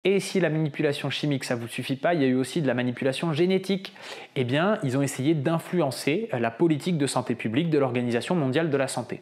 Et si la manipulation chimique, ça ne vous suffit pas, il y a eu aussi de la manipulation génétique. Eh bien, ils ont essayé d'influencer la politique de santé publique de l'Organisation mondiale de la santé.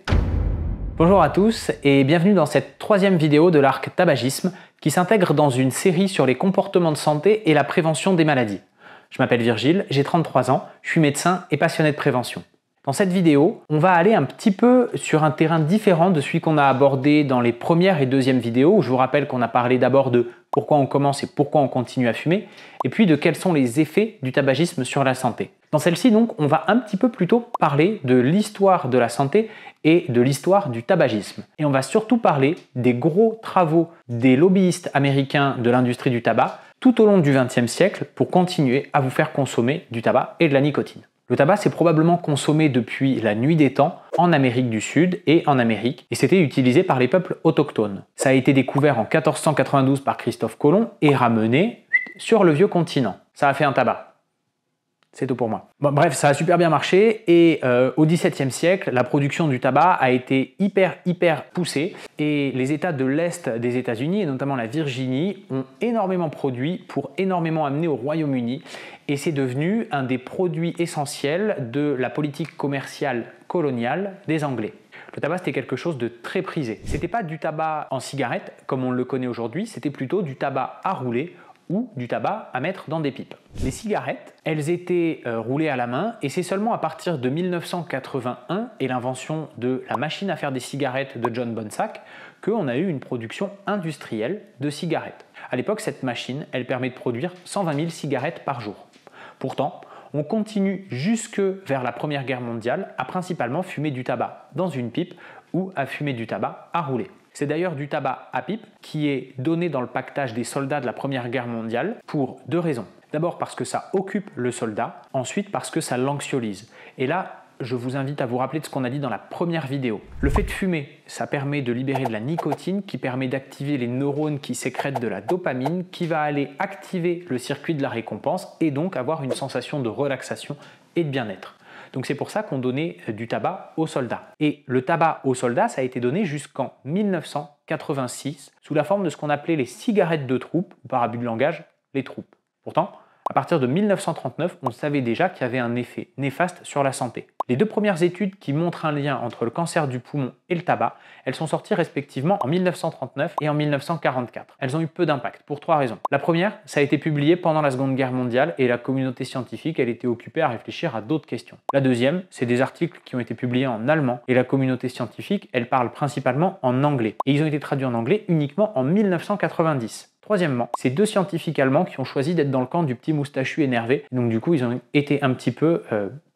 Bonjour à tous et bienvenue dans cette troisième vidéo de l'arc tabagisme qui s'intègre dans une série sur les comportements de santé et la prévention des maladies. Je m'appelle Virgile, j'ai 33 ans, je suis médecin et passionné de prévention. Dans cette vidéo, on va aller un petit peu sur un terrain différent de celui qu'on a abordé dans les premières et deuxièmes vidéos, où je vous rappelle qu'on a parlé d'abord de pourquoi on commence et pourquoi on continue à fumer, et puis de quels sont les effets du tabagisme sur la santé. Dans celle-ci, donc, on va un petit peu plutôt parler de l'histoire de la santé et de l'histoire du tabagisme. Et on va surtout parler des gros travaux des lobbyistes américains de l'industrie du tabac tout au long du XXe siècle pour continuer à vous faire consommer du tabac et de la nicotine. Le tabac, c'est probablement consommé depuis la nuit des temps en Amérique du Sud et en Amérique, et c'était utilisé par les peuples autochtones. Ça a été découvert en 1492 par Christophe Colomb et ramené sur le vieux continent. Ça a fait un tabac. C'est tout pour moi. Bon, bref, ça a super bien marché et au XVIIe siècle, la production du tabac a été hyper poussée et les États de l'Est des États-Unis, et notamment la Virginie, ont énormément produit pour énormément amener au Royaume-Uni et c'est devenu un des produits essentiels de la politique commerciale coloniale des Anglais. Le tabac, c'était quelque chose de très prisé. C'était pas du tabac en cigarette comme on le connaît aujourd'hui, c'était plutôt du tabac à rouler ou du tabac à mettre dans des pipes. Les cigarettes, elles étaient roulées à la main et c'est seulement à partir de 1981 et l'invention de la machine à faire des cigarettes de John Bonsack qu'on a eu une production industrielle de cigarettes. À l'époque, cette machine, elle permet de produire 120 000 cigarettes par jour. Pourtant, on continue jusque vers la Première Guerre mondiale à principalement fumer du tabac dans une pipe ou à fumer du tabac à rouler. C'est d'ailleurs du tabac à pipe qui est donné dans le pactage des soldats de la Première Guerre mondiale pour deux raisons. D'abord parce que ça occupe le soldat, ensuite parce que ça l'anxiolyse. Et là, je vous invite à vous rappeler de ce qu'on a dit dans la première vidéo. Le fait de fumer, ça permet de libérer de la nicotine qui permet d'activer les neurones qui sécrètent de la dopamine qui va aller activer le circuit de la récompense et donc avoir une sensation de relaxation et de bien-être. Donc c'est pour ça qu'on donnait du tabac aux soldats. Et le tabac aux soldats, ça a été donné jusqu'en 1986 sous la forme de ce qu'on appelait les cigarettes de troupe, ou par abus de langage, les troupes. Pourtant, à partir de 1939, on savait déjà qu'il y avait un effet néfaste sur la santé. Les deux premières études qui montrent un lien entre le cancer du poumon et le tabac, elles sont sorties respectivement en 1939 et en 1944. Elles ont eu peu d'impact pour trois raisons. La première, ça a été publié pendant la Seconde Guerre mondiale et la communauté scientifique, elle était occupée à réfléchir à d'autres questions. La deuxième, c'est des articles qui ont été publiés en allemand et la communauté scientifique, elle parle principalement en anglais. Et ils ont été traduits en anglais uniquement en 1990. Troisièmement, c'est deux scientifiques allemands qui ont choisi d'être dans le camp du petit moustachu énervé. Donc du coup, ils ont été un petit peu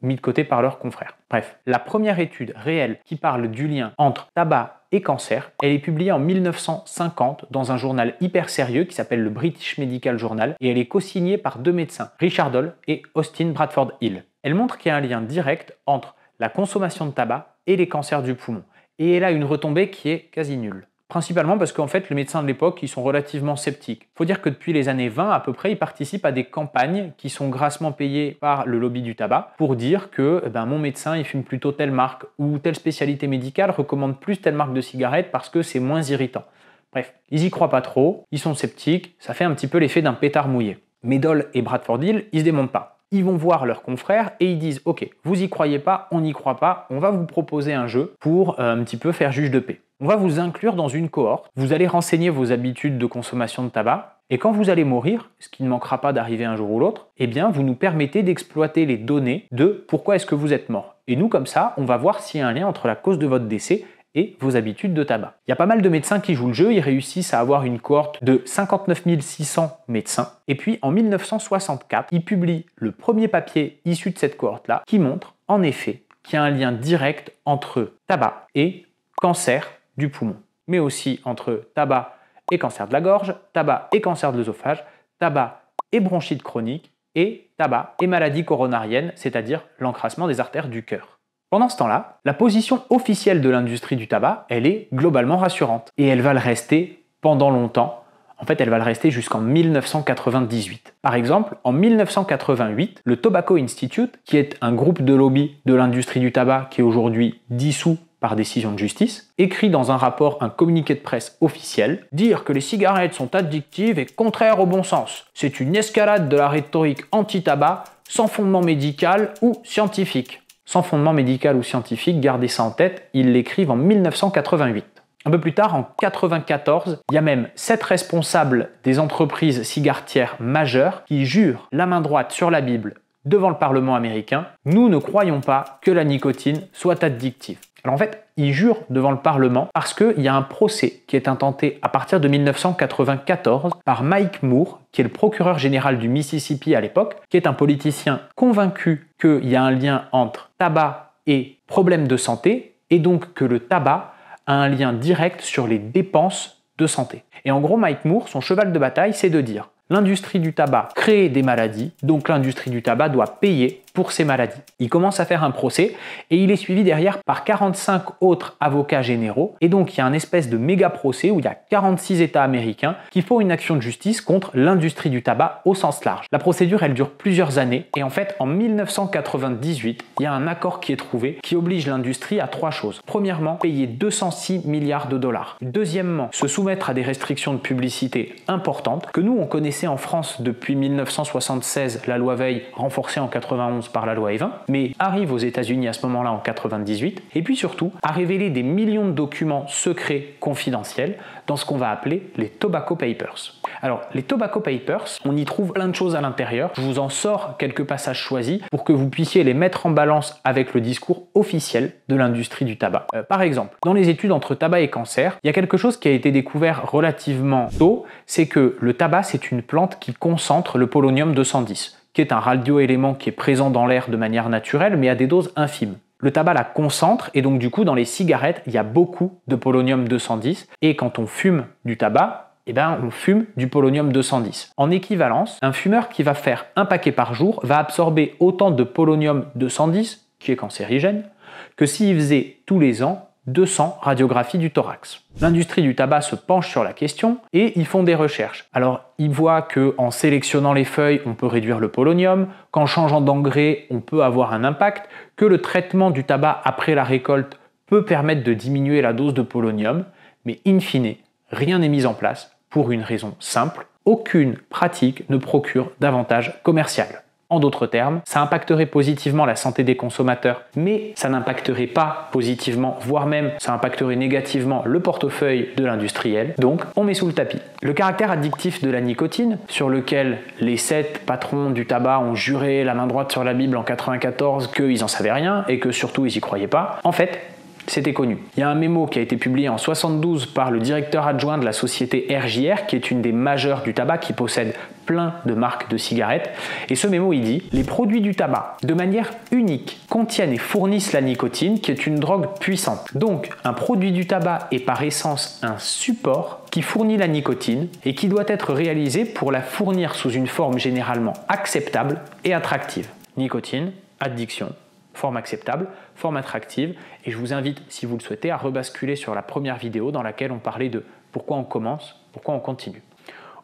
mis de côté par leurs confrères. Bref, la première étude réelle qui parle du lien entre tabac et cancer, elle est publiée en 1950 dans un journal hyper sérieux qui s'appelle le British Medical Journal et elle est co-signée par deux médecins, Richard Doll et Austin Bradford Hill. Elle montre qu'il y a un lien direct entre la consommation de tabac et les cancers du poumon. Et elle a une retombée qui est quasi nulle. Principalement parce qu'en fait, les médecins de l'époque, ils sont relativement sceptiques. Il faut dire que depuis les années 20 à peu près, ils participent à des campagnes qui sont grassement payées par le lobby du tabac pour dire que mon médecin, il fume plutôt telle marque ou telle spécialité médicale recommande plus telle marque de cigarette parce que c'est moins irritant. Bref, ils y croient pas trop, ils sont sceptiques, ça fait un petit peu l'effet d'un pétard mouillé. Mais Doll et Bradford Hill, ils se démontent pas. Ils vont voir leurs confrères et ils disent « Ok, vous y croyez pas, on n'y croit pas, on va vous proposer un jeu pour un petit peu faire juge de paix. On va vous inclure dans une cohorte, vous allez renseigner vos habitudes de consommation de tabac et quand vous allez mourir, ce qui ne manquera pas d'arriver un jour ou l'autre, eh bien vous nous permettez d'exploiter les données de pourquoi est-ce que vous êtes mort. Et nous comme ça, on va voir s'il y a un lien entre la cause de votre décès et vos habitudes de tabac. Il y a pas mal de médecins qui jouent le jeu, ils réussissent à avoir une cohorte de 59 600 médecins. Et puis en 1964, ils publient le premier papier issu de cette cohorte-là qui montre en effet qu'il y a un lien direct entre tabac et cancer du poumon, mais aussi entre tabac et cancer de la gorge, tabac et cancer de l'œsophage, tabac et bronchite chronique, et tabac et maladie coronarienne, c'est-à-dire l'encrassement des artères du cœur. Pendant ce temps-là, la position officielle de l'industrie du tabac, elle est globalement rassurante. Et elle va le rester pendant longtemps. En fait, elle va le rester jusqu'en 1998. Par exemple, en 1988, le Tobacco Institute, qui est un groupe de lobby de l'industrie du tabac qui est aujourd'hui dissous par décision de justice, écrit dans un rapport un communiqué de presse officiel, dire que les cigarettes sont addictives est contraire au bon sens. C'est une escalade de la rhétorique anti-tabac sans fondement médical ou scientifique. Sans fondement médical ou scientifique, gardez ça en tête, ils l'écrivent en 1988. Un peu plus tard, en 1994, il y a même 7 responsables des entreprises cigaretières majeures qui jurent la main droite sur la Bible devant le Parlement américain, nous ne croyons pas que la nicotine soit addictive. Alors en fait, ils jurent devant le Parlement parce qu'il y a un procès qui est intenté à partir de 1994 par Mike Moore, qui est le procureur général du Mississippi à l'époque, qui est un politicien convaincu qu'il y a un lien entre tabac et problèmes de santé, et donc que le tabac a un lien direct sur les dépenses de santé. Et en gros, Mike Moore, son cheval de bataille, c'est de dire l'industrie du tabac crée des maladies, donc l'industrie du tabac doit payer pour ces maladies. Il commence à faire un procès et il est suivi derrière par 45 autres avocats généraux. Et donc il y a un espèce de méga procès où il y a 46 États américains qui font une action de justice contre l'industrie du tabac au sens large. La procédure, elle dure plusieurs années et en fait en 1998, il y a un accord qui est trouvé qui oblige l'industrie à 3 choses. Premièrement, payer 206 milliards de dollars. Deuxièmement, se soumettre à des restrictions de publicité importantes que nous on connaissait en France depuis 1976, la loi Veil renforcée en 91 par la loi Evin, mais arrive aux États-Unis à ce moment-là en 98, et puis surtout à révéler des millions de documents secrets confidentiels dans ce qu'on va appeler les Tobacco Papers. Alors, les Tobacco Papers, on y trouve plein de choses à l'intérieur. Je vous en sors quelques passages choisis pour que vous puissiez les mettre en balance avec le discours officiel de l'industrie du tabac. Par exemple, dans les études entre tabac et cancer, il y a quelque chose qui a été découvert relativement tôt, c'est que le tabac, c'est une plante qui concentre le polonium 210, qui est un radioélément qui est présent dans l'air de manière naturelle, mais à des doses infimes. Le tabac la concentre et donc du coup dans les cigarettes, il y a beaucoup de polonium 210 et quand on fume du tabac, on fume du polonium 210. En équivalence, un fumeur qui va faire un paquet par jour va absorber autant de polonium 210, qui est cancérigène, que s'il faisait tous les ans 200 radiographies du thorax. L'industrie du tabac se penche sur la question et ils font des recherches. Alors, ils voient qu'en sélectionnant les feuilles, on peut réduire le polonium, qu'en changeant d'engrais, on peut avoir un impact, que le traitement du tabac après la récolte peut permettre de diminuer la dose de polonium, mais in fine, rien n'est mis en place pour une raison simple, aucune pratique ne procure d'avantage commercial. En d'autres termes, ça impacterait positivement la santé des consommateurs, mais ça n'impacterait pas positivement, voire même ça impacterait négativement le portefeuille de l'industriel. Donc, on met sous le tapis. Le caractère addictif de la nicotine, sur lequel les 7 patrons du tabac ont juré la main droite sur la Bible en 1994 qu'ils en savaient rien et que surtout ils y croyaient pas, en fait, c'était connu. Il y a un mémo qui a été publié en 1972 par le directeur adjoint de la société RJR, qui est une des majeures du tabac, qui possède plein de marques de cigarettes. Et ce mémo, il dit « Les produits du tabac, de manière unique, contiennent et fournissent la nicotine, qui est une drogue puissante. Donc, un produit du tabac est par essence un support qui fournit la nicotine et qui doit être réalisé pour la fournir sous une forme généralement acceptable et attractive. Nicotine, addiction, forme acceptable, forme attractive, et je vous invite, si vous le souhaitez, à rebasculer sur la première vidéo dans laquelle on parlait de pourquoi on commence, pourquoi on continue.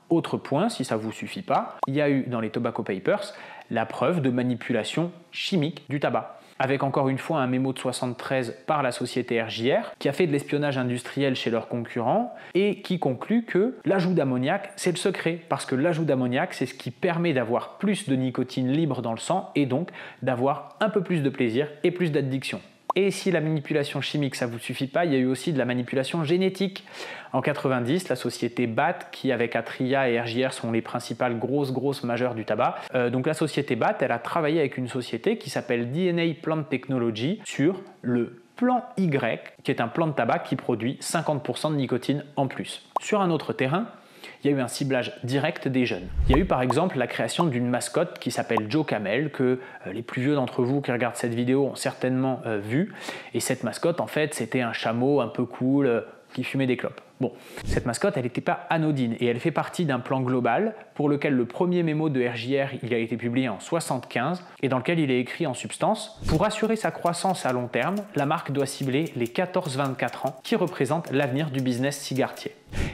Autre point, si ça ne vous suffit pas, il y a eu dans les Tobacco Papers la preuve de manipulation chimique du tabac, avec encore une fois un mémo de 73 par la société RJR qui a fait de l'espionnage industriel chez leurs concurrents et qui conclut que l'ajout d'ammoniac, c'est le secret, parce que l'ajout d'ammoniac, c'est ce qui permet d'avoir plus de nicotine libre dans le sang et donc d'avoir un peu plus de plaisir et plus d'addiction. Et si la manipulation chimique, ça ne vous suffit pas, il y a eu aussi de la manipulation génétique. En 90, la société BAT, qui avec Atria et RJR sont les principales grosses majeures du tabac, donc la société BAT, elle a travaillé avec une société qui s'appelle DNA Plant Technology sur le plan Y, qui est un plant de tabac qui produit 50% de nicotine en plus. Sur un autre terrain, il y a eu un ciblage direct des jeunes. Il y a eu par exemple la création d'une mascotte qui s'appelle Joe Camel, que les plus vieux d'entre vous qui regardent cette vidéo ont certainement vu. Et cette mascotte, en fait, c'était un chameau un peu cool qui fumait des clopes. Bon, cette mascotte, elle n'était pas anodine et elle fait partie d'un plan global pour lequel le premier mémo de RJR, il a été publié en 1975 et dans lequel il est écrit en substance « Pour assurer sa croissance à long terme, la marque doit cibler les 14-24 ans qui représentent l'avenir du business cigaretier. »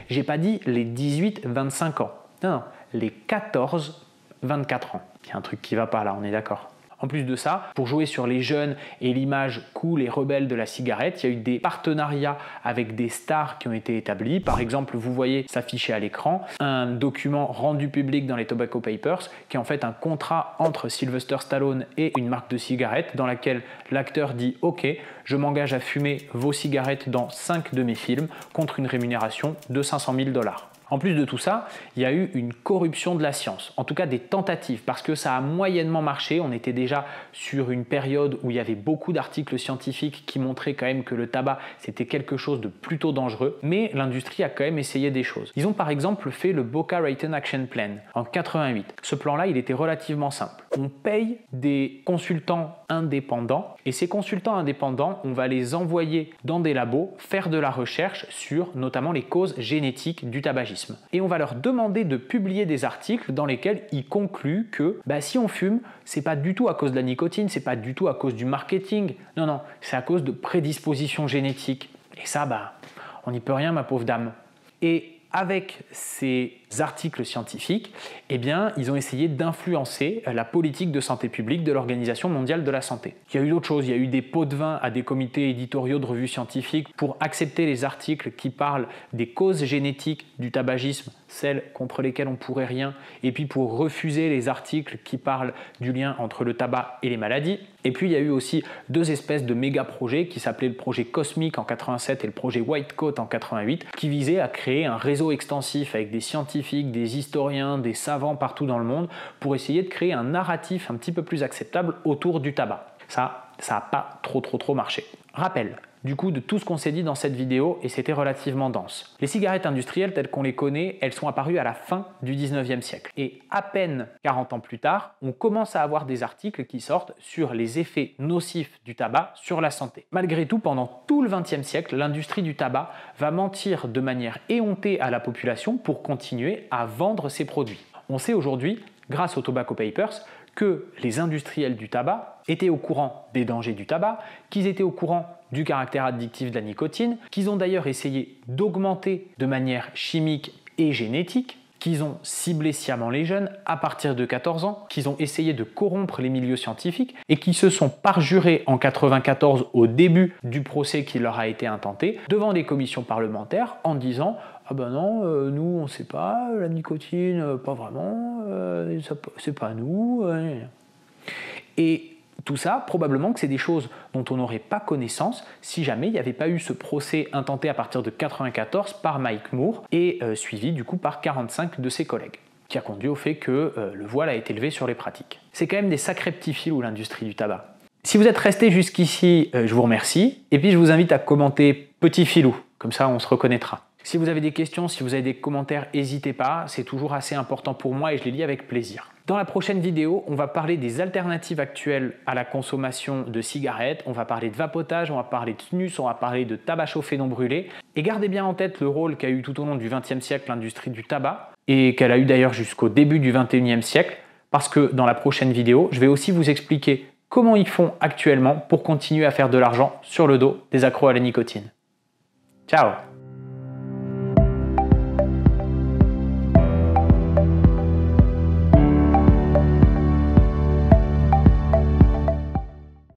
J'ai pas dit les 18-25 ans, non, les 14-24 ans. Il y a un truc qui va pas là, on est d'accord. En plus de ça, pour jouer sur les jeunes et l'image cool et rebelle de la cigarette, il y a eu des partenariats avec des stars qui ont été établis. Par exemple, vous voyez s'afficher à l'écran un document rendu public dans les Tobacco Papers qui est en fait un contrat entre Sylvester Stallone et une marque de cigarettes dans laquelle l'acteur dit « Ok, je m'engage à fumer vos cigarettes dans 5 de mes films contre une rémunération de 500 000 $. En plus de tout ça, il y a eu une corruption de la science, en tout cas des tentatives, parce que ça a moyennement marché. On était déjà sur une période où il y avait beaucoup d'articles scientifiques qui montraient quand même que le tabac, c'était quelque chose de plutôt dangereux, mais l'industrie a quand même essayé des choses. Ils ont par exemple fait le Boca Raton Action Plan en 88. Ce plan-là, il était relativement simple. On paye des consultants indépendants, et ces consultants indépendants, on va les envoyer dans des labos faire de la recherche sur notamment les causes génétiques du tabagisme. Et on va leur demander de publier des articles dans lesquels ils concluent que si on fume, c'est pas du tout à cause de la nicotine, c'est pas du tout à cause du marketing, non, c'est à cause de prédispositions génétiques. Et ça, on n'y peut rien, ma pauvre dame. Et avec ces articles scientifiques, ils ont essayé d'influencer la politique de santé publique de l'Organisation mondiale de la santé. Il y a eu d'autres choses, il y a eu des pots de vin à des comités éditoriaux de revues scientifiques pour accepter les articles qui parlent des causes génétiques du tabagisme, celles contre lesquelles on ne pourrait rien, et puis pour refuser les articles qui parlent du lien entre le tabac et les maladies. Et puis il y a eu aussi 2 espèces de méga projets qui s'appelaient le projet Cosmic en 87 et le projet White Coat en 88, qui visaient à créer un réseau extensif avec des scientifiques, des historiens, des savants partout dans le monde pour essayer de créer un narratif un petit peu plus acceptable autour du tabac. Ça n'a pas trop marché. Rappel du coup de tout ce qu'on s'est dit dans cette vidéo, et c'était relativement dense. Les cigarettes industrielles telles qu'on les connaît, elles sont apparues à la fin du 19e siècle. Et à peine 40 ans plus tard, on commence à avoir des articles qui sortent sur les effets nocifs du tabac sur la santé. Malgré tout, pendant tout le 20e siècle, l'industrie du tabac va mentir de manière éhontée à la population pour continuer à vendre ses produits. On sait aujourd'hui, grâce aux Tobacco Papers, que les industriels du tabac étaient au courant des dangers du tabac, qu'ils étaient au courant du caractère addictif de la nicotine, qu'ils ont d'ailleurs essayé d'augmenter de manière chimique et génétique, qu'ils ont ciblé sciemment les jeunes à partir de 14 ans, qu'ils ont essayé de corrompre les milieux scientifiques et qui se sont parjurés en 94 au début du procès qui leur a été intenté devant des commissions parlementaires en disant « Ah ben non, nous on sait pas, la nicotine, pas vraiment, c'est pas nous. » Et tout ça, probablement que c'est des choses dont on n'aurait pas connaissance si jamais il n'y avait pas eu ce procès intenté à partir de 94 par Mike Moore et suivi du coup par 45 de ses collègues, qui a conduit au fait que le voile a été levé sur les pratiques. C'est quand même des sacrés petits filous l'industrie du tabac. Si vous êtes resté jusqu'ici, je vous remercie, et puis je vous invite à commenter petit filou, comme ça on se reconnaîtra. Si vous avez des questions, si vous avez des commentaires, n'hésitez pas, c'est toujours assez important pour moi et je les lis avec plaisir. Dans la prochaine vidéo, on va parler des alternatives actuelles à la consommation de cigarettes, on va parler de vapotage, on va parler de snus, on va parler de tabac chauffé non brûlé. Et gardez bien en tête le rôle qu'a eu tout au long du XXe siècle l'industrie du tabac, et qu'elle a eu d'ailleurs jusqu'au début du XXIe siècle, parce que dans la prochaine vidéo, je vais aussi vous expliquer comment ils font actuellement pour continuer à faire de l'argent sur le dos des accros à la nicotine. Ciao!